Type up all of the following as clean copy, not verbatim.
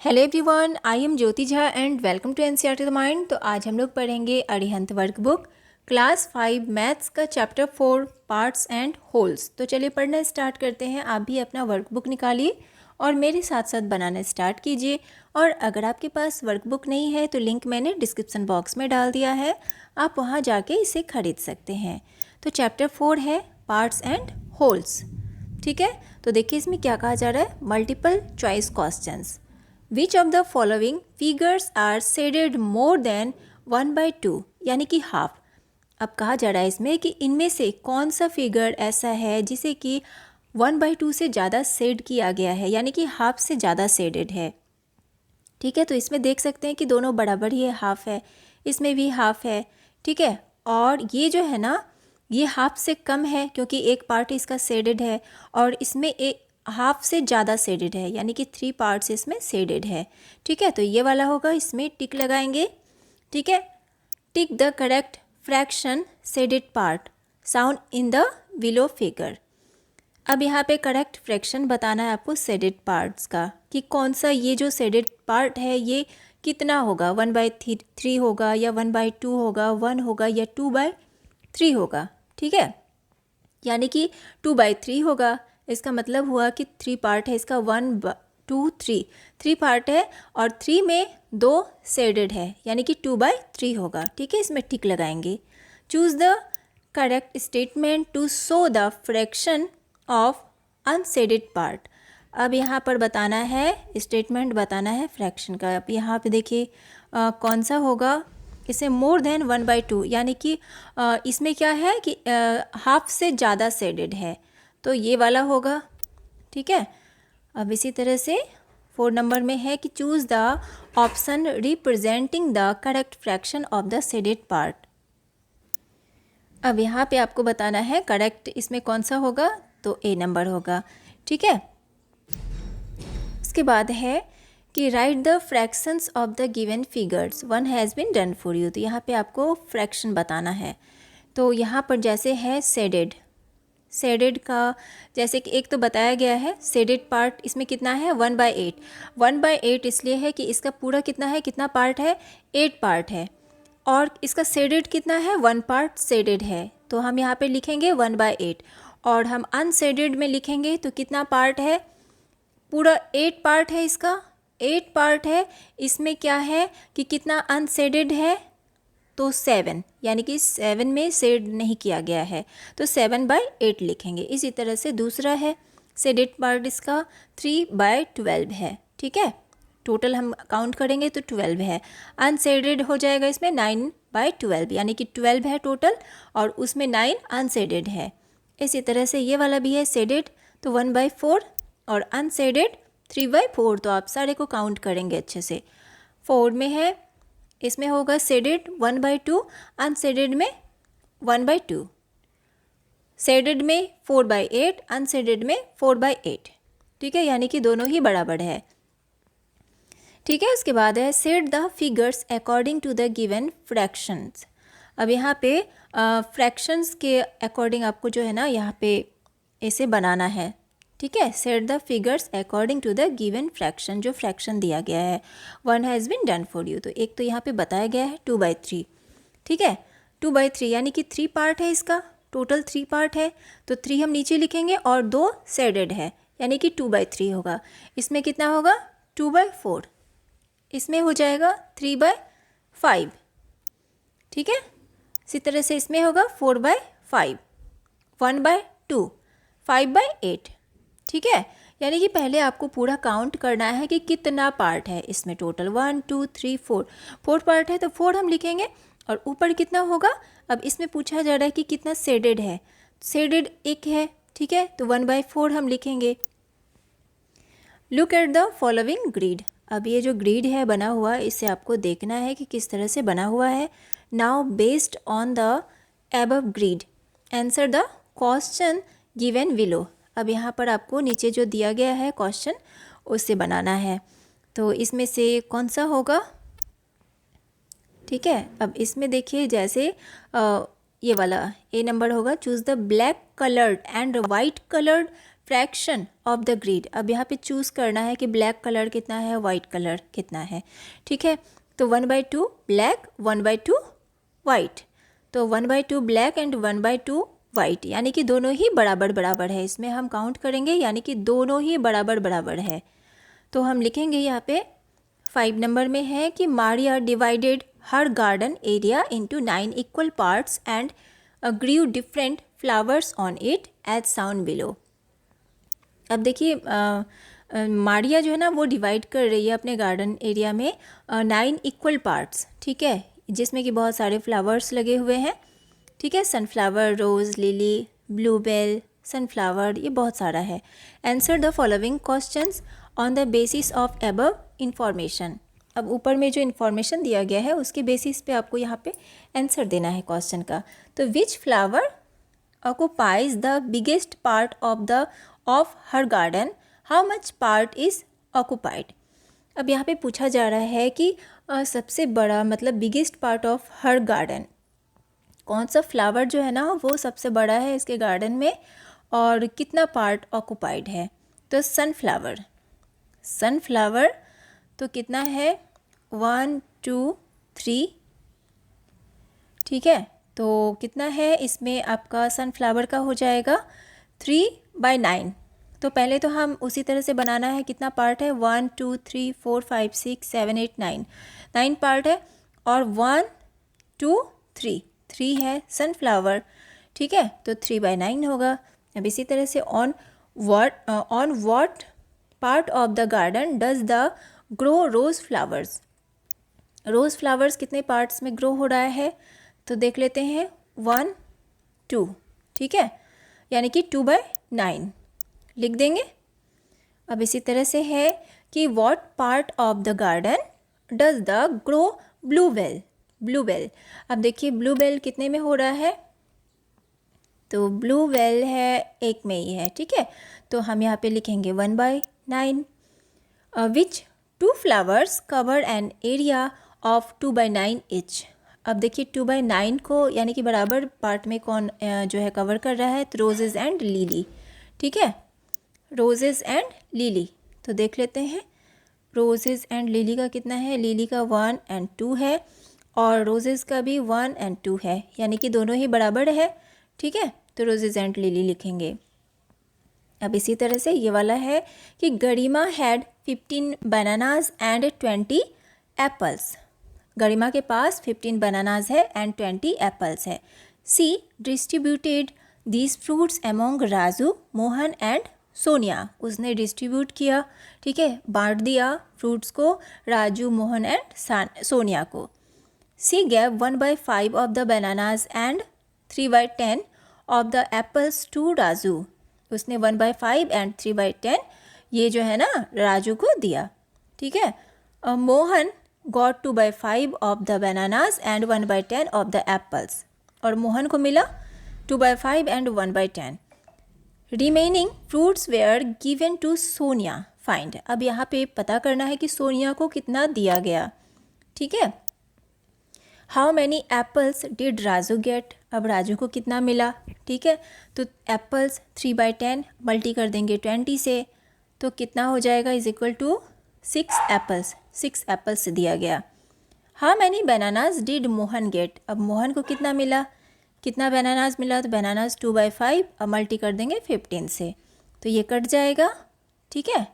Hello everyone, I am Jyoti Jha and welcome to NCERT the mind. तो आज हम लोग पढ़ेंगे अरिहंत वर्कबुक क्लास 5 मैथ्स का चैप्टर 4 पार्ट्स एंड होल्स। तो चलिए पढ़ना स्टार्ट करते हैं। आप भी अपना वर्कबुक निकालिए और मेरे साथ साथ बनाना स्टार्ट कीजिए। और अगर आपके पास वर्कबुक नहीं है तो लिंक मैंने डिस्क्रिप्सन बॉक्स में डाल दिया है, आप वहाँ जाके इसे खरीद सकते हैं। तो चैप्टर 4 है पार्ट्स एंड होल्स। ठीक है, तो देखिए इसमें क्या कहा जा रहा है। Multiple choice questions. Which of the following figures are shaded more than 1/2 यानी कि हाफ। अब कहा जा रहा है इसमें कि इनमें से कौन सा फिगर ऐसा है जिसे कि 1/2 से ज़्यादा शेड किया गया है, यानी कि हाफ से ज़्यादा शेडेड है। ठीक है, तो इसमें देख सकते हैं कि दोनों बराबर ही है, हाफ है, इसमें भी हाफ है। ठीक है, और ये जो है ना, ये हाफ से कम है क्योंकि एक पार्ट इसका शेडेड है, और इसमें एक हाफ से ज़्यादा शेडेड है, यानी कि 3 पार्ट्स इसमें शेडेड है। ठीक है, तो ये वाला होगा, इसमें टिक लगाएंगे। ठीक है, tick the correct fraction shaded part sound in the below figure. अब यहाँ पे करेक्ट फ्रैक्शन बताना है आपको शेडेड पार्ट्स का, कि कौन सा ये जो शेडेड पार्ट है ये कितना होगा, 1/3 होगा या 1/2 होगा, 1 होगा या 2/3 होगा। ठीक है, यानी कि 2/3 होगा। इसका मतलब हुआ कि 3 पार्ट है इसका, 1 2 3 3 पार्ट है और 3 में 2 शेडेड है, यानी कि 2/3 होगा। ठीक है, इसमें टिक लगाएंगे। Choose the correct statement to show the fraction of unshaded part. अब यहाँ पर बताना है, स्टेटमेंट बताना है फ्रैक्शन का। अब यहाँ पे देखिए कौन सा होगा, इसे मोर देन 1/2, यानी कि इसमें क्या है कि हाफ से ज़्यादा शेडेड है, तो ये वाला होगा। ठीक है, अब इसी तरह से 4 नंबर में है कि choose the option representing the correct fraction of the shaded part. अब यहाँ पे आपको बताना है करेक्ट इसमें कौन सा होगा, तो ए नंबर होगा। ठीक है, इसके बाद है कि write the fractions of the given figures, one has been done for you. तो यहाँ पे आपको फ्रैक्शन बताना है। तो यहाँ पर जैसे है शेडेड, शेडेड का जैसे कि एक तो बताया गया है शेडेड पार्ट इसमें कितना है, 1/8। 1/8 इसलिए है कि इसका पूरा कितना है, कितना पार्ट है, 8 पार्ट है, और इसका शेडेड कितना है, 1 पार्ट शेडेड है। तो हम यहाँ पे लिखेंगे 1/8, और हम अनशेडेड में लिखेंगे तो कितना पार्ट है, पूरा 8 पार्ट है, इसका 8 पार्ट है। इसमें क्या है कि कितना अनशेडेड है, तो 7, यानी कि 7 में शेड नहीं किया गया है, तो 7/8 लिखेंगे। इसी तरह से दूसरा है शेडेड पार्ट इसका 3/12 है। ठीक है, टोटल हम काउंट करेंगे तो 12 है। अनशेडेड हो जाएगा इसमें 9/12, यानी कि 12 है टोटल, और उसमें 9 अनशेडेड है। इसी तरह से ये वाला भी है शेडेड, तो 1/4 और अनशेडेड 3/4। तो आप सारे को काउंट करेंगे अच्छे से। 4 में है, इसमें होगा शेडेड 1/2, अनशेडेड में 1/2, शेडेड में 4/8, अनशेडेड में 4/8। ठीक है, यानी कि दोनों ही बराबर है। ठीक है, उसके बाद है shade the figures according to the given fractions. अब यहाँ पे फ्रैक्शंस के अकॉर्डिंग आपको जो है ना यहाँ पे ऐसे बनाना है। ठीक है, set the figures according to the given fraction, जो फ्रैक्शन दिया गया है। 1 has been done for you, तो एक तो यहाँ पे बताया गया है 2/3। ठीक है, 2/3 यानी कि 3 पार्ट है इसका, टोटल 3 पार्ट है, तो 3 हम नीचे लिखेंगे और 2 शेडेड है, यानी कि 2/3 होगा। इसमें कितना होगा, 2/4, इसमें हो जाएगा 3/5। ठीक है, इसी तरह से इसमें होगा 4/5, 1/2, 5/8। ठीक है, यानी कि पहले आपको पूरा काउंट करना है कि कितना पार्ट है इसमें, टोटल 1 2 3 4 पार्ट है, तो 4 हम लिखेंगे, और ऊपर कितना होगा। अब इसमें पूछा जा रहा है कि कितना शेडेड है, शेडेड एक है। ठीक है, तो 1/4 हम लिखेंगे। Look at the following grid. अब ये जो ग्रिड है बना हुआ, इसे आपको देखना है कि किस तरह से बना हुआ है। Now based on the above grid answer the question given below. अब यहाँ पर आपको नीचे जो दिया गया है क्वेश्चन, उससे बनाना है। तो इसमें से कौन सा होगा। ठीक है, अब इसमें देखिए जैसे ये वाला ए नंबर होगा। Choose the black coloured and white coloured fraction of the grid. अब यहाँ पे चूज़ करना है कि ब्लैक कलर कितना है, वाइट कलर कितना है, ठीक है। तो 1/2 ब्लैक, 1/2 वाइट, तो 1/2 ब्लैक एंड 1/2 वाइट, यानी कि दोनों ही बराबर बराबर है। इसमें हम काउंट करेंगे, यानी कि दोनों ही बराबर बराबर है। तो हम लिखेंगे यहाँ पे 5 नंबर में है कि Maria divided her garden area into 9 equal parts and grew different flowers on it as shown below. अब देखिए मारिया जो है ना वो डिवाइड कर रही है अपने गार्डन एरिया में 9 इक्वल पार्ट्स, ठीक है, जिसमें कि बहुत सारे फ्लावर्स लगे हुए हैं, ठीक है। सनफ्लावर, रोज़, लिली, ब्लूबेल, सनफ्लावर, ये बहुत सारा है। Answer the following questions on the basis of above information. अब ऊपर में जो इन्फॉर्मेशन दिया गया है उसके बेसिस पे आपको यहाँ पे आंसर देना है क्वेश्चन का। तो विच flower occupies the biggest part of her garden, how much part is occupied। अब यहाँ पे पूछा जा रहा है कि सबसे बड़ा मतलब biggest part of her garden, कौन सा फ्लावर जो है ना वो सबसे बड़ा है इसके गार्डन में और कितना पार्ट ऑक्यूपाइड है। तो सनफ्लावर, सनफ्लावर तो कितना है 1 2 3, ठीक है। तो कितना है इसमें आपका सनफ्लावर का हो जाएगा 3/9। तो पहले तो हम उसी तरह से बनाना है, कितना पार्ट है 1 2 3 4 5 6 7 8 9, 9 पार्ट है और 1 2 3 है सनफ्लावर, ठीक है। तो 3/9 होगा। अब इसी तरह से on what part of the garden does the grow rose flowers, rose flowers कितने पार्ट्स में ग्रो हो रहा है, तो देख लेते हैं 1 2, ठीक है, यानी कि 2/9 लिख देंगे। अब इसी तरह से है कि what part of the garden does the grow Bluebell, Bluebell. अब देखिए ब्लूबेल कितने में हो रहा है, तो ब्लूबेल है 1 में ही है, ठीक है। तो हम यहाँ पे लिखेंगे 1/9। विच 2 flowers cover an area of 2/9 etch. अब देखिए 2/9 को यानी कि बराबर पार्ट में कौन जो है कवर कर रहा है, तो रोजेज़ एंड लिली, ठीक है, रोजेज़ एंड लिली। तो देख लेते हैं रोजेज़ एंड लिली का कितना है, लिली का 1 और 2 है और रोजेज़ का भी 1 और 2 है, यानी कि दोनों ही बराबर है, ठीक है। तो रोजेज़ एंड लिली लिखेंगे। अब इसी तरह से ये वाला है कि Garima had 15 bananas and 20 apples. Garima के पास 15 बनानाज है एंड 20 एप्पल्स है। She distributed these fruits among Raju, Mohan and Sonia. उसने डिस्ट्रीब्यूट किया, ठीक है, बांट दिया फ्रूट्स को राजू, मोहन एंड सोनिया को। She gave 1/5 of the bananas and 3/10 of the apples to Raju. उसने 1/5 एंड 3/10 ये जो है ना राजू को दिया, ठीक है। Mohan got 2/5 of the bananas and 1/10 of the apples, और मोहन को मिला 2/5 and 1/10। Remaining fruits were given to Sonia, find. अब यहाँ पे पता करना है कि सोनिया को कितना दिया गया, ठीक है। How many apples did Raju get. अब राजू को कितना मिला, ठीक है। तो एप्पल्स 3/10 मल्टी कर देंगे 20 से, तो कितना हो जाएगा is equal to 6 apples, 6 apples दिया गया। How many bananas did Mohan get. अब मोहन को कितना मिला, कितना बनानाज मिला, तो बनानाज 2/5 अब मल्टी कर देंगे 15 से, तो ये कट जाएगा, ठीक है,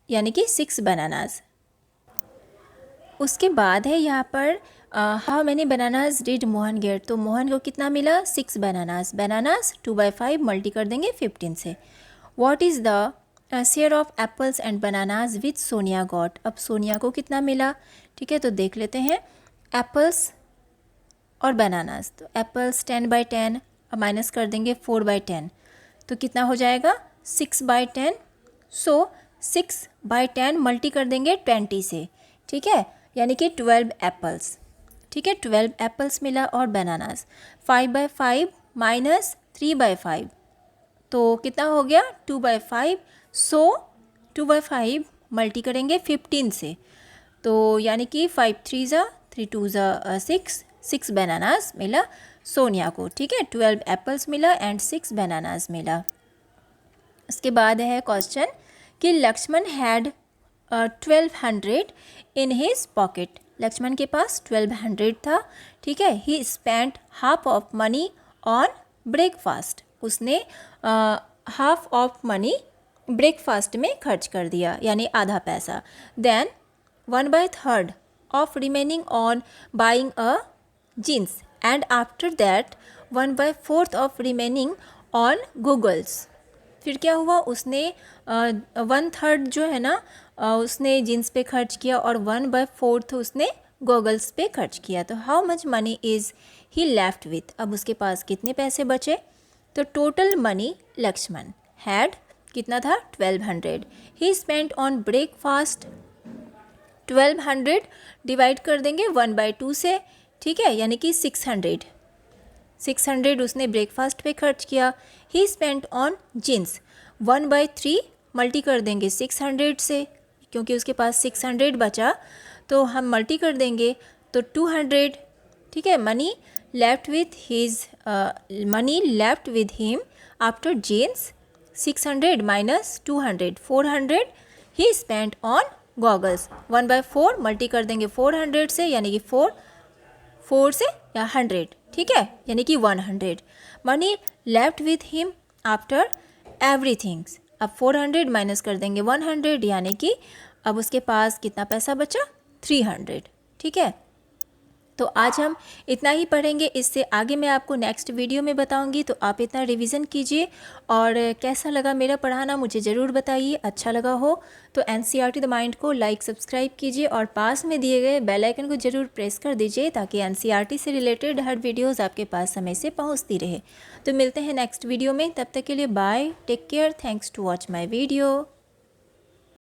यानी कि 6 बनानाज। उसके बाद है यहाँ पर how many bananas did Mohan get. तो मोहन को कितना मिला 6 बनानाज, बनानाज 2/5 मल्टी कर देंगे 15 से। What is the share of apples and bananas with Sonia got. अब सोनिया को कितना मिला, ठीक है, तो देख लेते हैं एप्पल्स और बनानाज। तो एप्पल्स 10/10 अब माइनस कर देंगे 4/10, तो कितना हो जाएगा 6/10। सो 6/10 मल्टी कर देंगे 20 से, ठीक है, यानी कि 12 एप्पल्स, ठीक है, 12 एप्पल्स मिला और बनानाज। 5/5 माइनस 3/5, तो कितना हो गया 2/5। सो 2/5 मल्टी करेंगे 15 से, तो यानी कि 5 3 ज़ा 3 2 ज़ा 6 बनानाज मिला सोनिया को, ठीक है। 12 एप्पल्स मिला एंड 6 बनानाज मिला। उसके बाद है क्वेश्चन कि Lakshman had 1200 in his pocket. Lakshman के पास 1200 था, ठीक है। He spent half of money on breakfast. उसने हाफ ऑफ मनी ब्रेकफास्ट में खर्च कर दिया, यानी आधा पैसा। Then 1/3 of remaining on buying a jeans and after that 1/4 of remaining on goggles. फिर क्या हुआ, उसने 1/3 जो है ना उसने जीन्स पे खर्च किया और 1/4 उसने गॉगल्स पे खर्च किया। तो how much money is he left with. अब उसके पास कितने पैसे बचे। तो टोटल मनी लक्ष्मण हैड कितना था 1200। ही स्पेंट ऑन ब्रेकफास्ट 1200 डिवाइड कर देंगे 1/2 से, ठीक है, यानी कि 600 उसने ब्रेकफास्ट पे खर्च किया। ही स्पेंट ऑन जीन्स 1/3 मल्टी कर देंगे 600 से, क्योंकि उसके पास 600 बचा तो हम मल्टी कर देंगे तो 200, ठीक है। Money left with him after jeans 600 minus 200 400। He spent on goggles 1/4 multi कर देंगे 400 से, यानी कि 4 से या 100, ठीक है, यानी कि 100। Money left with him after everything's. अब 400 माइनस कर देंगे 100, यानी कि अब उसके पास कितना पैसा बचा 300, ठीक है। तो आज हम इतना ही पढ़ेंगे, इससे आगे मैं आपको नेक्स्ट वीडियो में बताऊंगी। तो आप इतना रिवीजन कीजिए और कैसा लगा मेरा पढ़ाना मुझे ज़रूर बताइए। अच्छा लगा हो तो एनसीईआरटी द माइंड को लाइक सब्सक्राइब कीजिए और पास में दिए गए बेल आइकन को ज़रूर प्रेस कर दीजिए ताकि एनसीईआरटी से रिलेटेड हर वीडियोज़ आपके पास समय से पहुँचती रहे। तो मिलते हैं नेक्स्ट वीडियो में, तब तक के लिए bye, take care, thanks to watch my video.